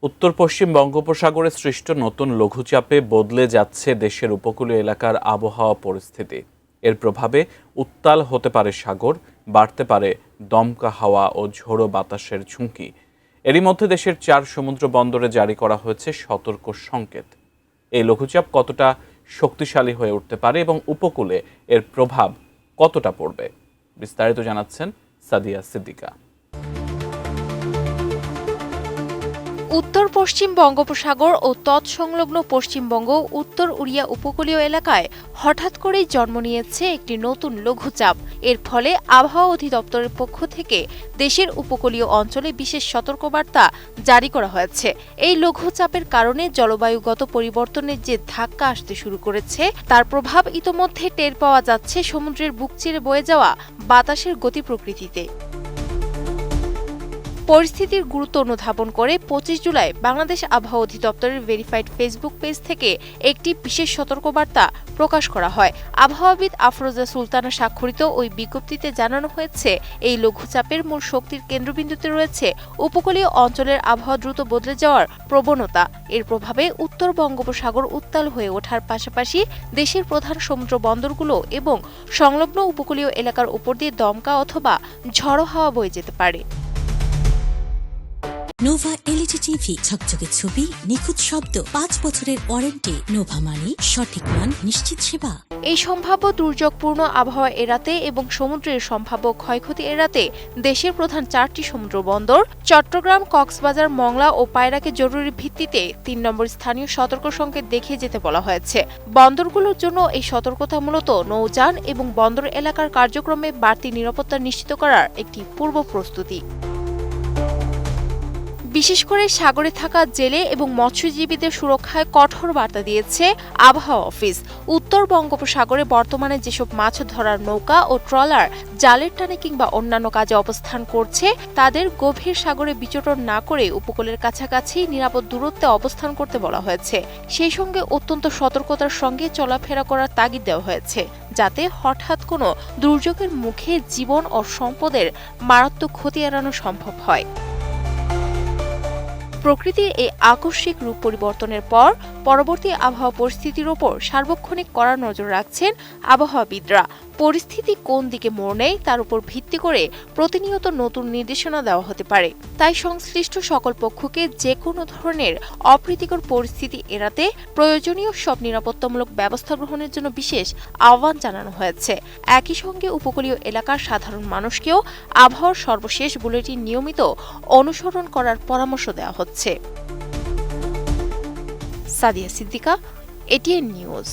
উত্তর পশ্চিম বঙ্গোপসাগরে সৃষ্ট নতুন লঘুচাপে বদলে যাচ্ছে দেশের উপকূলীয় এলাকার আবহাওয়া পরিস্থিতি। এর প্রভাবে উত্তাল হতে পারে সাগর, বাড়তে পারে দমকা হাওয়া ও ঝোড়ো বাতাসের ঝুঁকি। এরই মধ্যে দেশের 4 সমুদ্র বন্দরে জারি করা হয়েছে সতর্ক সংকেত। এই লঘুচাপ কতটা শক্তিশালী হয়ে উঠতে পারে এবং উপকূলে এর প্রভাব কতটা পড়বে, বিস্তারিত জানাচ্ছেন সাদিয়া সিদ্দিকা। উত্তর পশ্চিম বঙ্গোপসাগর ও তৎসংলগ্ন পশ্চিমবঙ্গ উত্তর উড়িয়া উপকূলীয় এলাকায় হঠাৎ করেই জন্ম নিয়েছে একটি নতুন লঘুচাপ। এর ফলে আবহাওয়া অধিদপ্তরের পক্ষ থেকে দেশের উপকূলীয় অঞ্চলে বিশেষ সতর্কবার্তা জারি করা হয়েছে। এই লঘুচাপের কারণে জলবায়ুগত পরিবর্তনের যে ধাক্কা আসতে শুরু করেছে তার প্রভাব ইতোমধ্যে টের পাওয়া যাচ্ছে সমুদ্রের বুক চিরে বয়ে যাওয়া বাতাসের গতি প্রকৃতিতে। পরিস্থিতির গুরুত্ব অনুধাবন করে 25 জুলাই বাংলাদেশ আবহাওয়া অধিদপ্তরের ভেরিফাইড ফেসবুক পেজ থেকে একটি বিশেষ সতর্কবার্তা প্রকাশ করা হয়। আবহাওয়াবিদ আফরোজা সুলতানা স্বাক্ষরিত ওই বিজ্ঞপ্তিতে জানানো হয়েছে, এই লঘুচাপের মূল শক্তির কেন্দ্রবিন্দুতে রয়েছে উপকূলীয় অঞ্চলের আবহাওয়া দ্রুত বদলে যাওয়ার প্রবণতা। এর প্রভাবে উত্তর বঙ্গোপসাগর উত্তাল হয়ে ওঠার পাশাপাশি দেশের প্রধান সমুদ্র বন্দরগুলো এবং সংলগ্ন উপকূলীয় এলাকার উপর দিয়ে দমকা অথবা ঝড়ো হাওয়া বয়ে যেতে পারে। নোভা এলইডি টিভি, ঝকঝকে ছবি, নিখুঁত শব্দ, 5 বছরের ওয়ারেন্টি। নোভা মানি সঠিক মান, নিশ্চিত সেবা। এই সম্ভাব্য দুর্যোগপূর্ণ আবহাওয়া এড়াতে এবং সমুদ্রের সম্ভাব্য ক্ষয়ক্ষতি এড়াতে দেশের প্রধান 4টি সমুদ্র বন্দর চট্টগ্রাম, কক্সবাজার, মংলা ও পায়রাকে জরুরি ভিত্তিতে 3 নম্বর স্থানীয় সতর্ক সংকেত দেখিয়ে যেতে বলা হয়েছে। বন্দরগুলোর জন্য এই সতর্কতা মূলত নৌযান এবং বন্দর এলাকার কার্যক্রমে বাড়তি নিরাপত্তা নিশ্চিত করার একটি পূর্ব প্রস্তুতি। বিশেষ করে সাগরে থাকা জেলে এবং মৎস্যজীবীদের সুরক্ষায় কঠোর বার্তা দিয়েছে আবহাওয়া অফিস। উত্তর বঙ্গোপসাগরে বর্তমানে যেসব মাছ ধরার নৌকা ও ট্রলার জালের টানে কিংবা অন্যান্য কাজে অবস্থান করছে তাদের গভীর সাগরে বিচরণ না করে উপকূলের কাছাকাছি নিরাপদ দূরত্বে অবস্থান করতে বলা হয়েছে। সেই সঙ্গে অত্যন্ত সতর্কতার সঙ্গে চলাফেরা করার তাগিদ দেওয়া হয়েছে, যাতে হঠাৎ কোনো দুর্যোগের মুখে জীবন ও সম্পদের মারাত্মক ক্ষতি এড়ানো সম্ভব হয়। প্রকৃতির এই আকস্মিক রূপ পরিবর্তনের পর পরবর্তী আবহাওয়া পরিস্থিতির ওপর সার্বক্ষণিক কড়া নজর রাখছেন আবহাওয়াবিদরা। পরিস্থিতি কোন দিকে মোড় নেয় তার উপর ভিত্তি করে প্রতিনিয়ত নতুন নির্দেশনা দেওয়া হতে পারে। তাই সংশ্লিষ্ট সকল পক্ষকে যে কোনো ধরনের অপ্রীতিকর পরিস্থিতি এড়াতে প্রয়োজনীয় সব নিরাপত্তামূলক ব্যবস্থা গ্রহণের জন্য বিশেষ আহ্বান জানানো হয়েছে। একই সঙ্গে উপকূলীয় এলাকার সাধারণ মানুষকেও আবহাওয়ার সর্বশেষ বুলেটিন নিয়মিত অনুসরণ করার পরামর্শ দেওয়া হচ্ছে। Sadia Siddika, ATN news.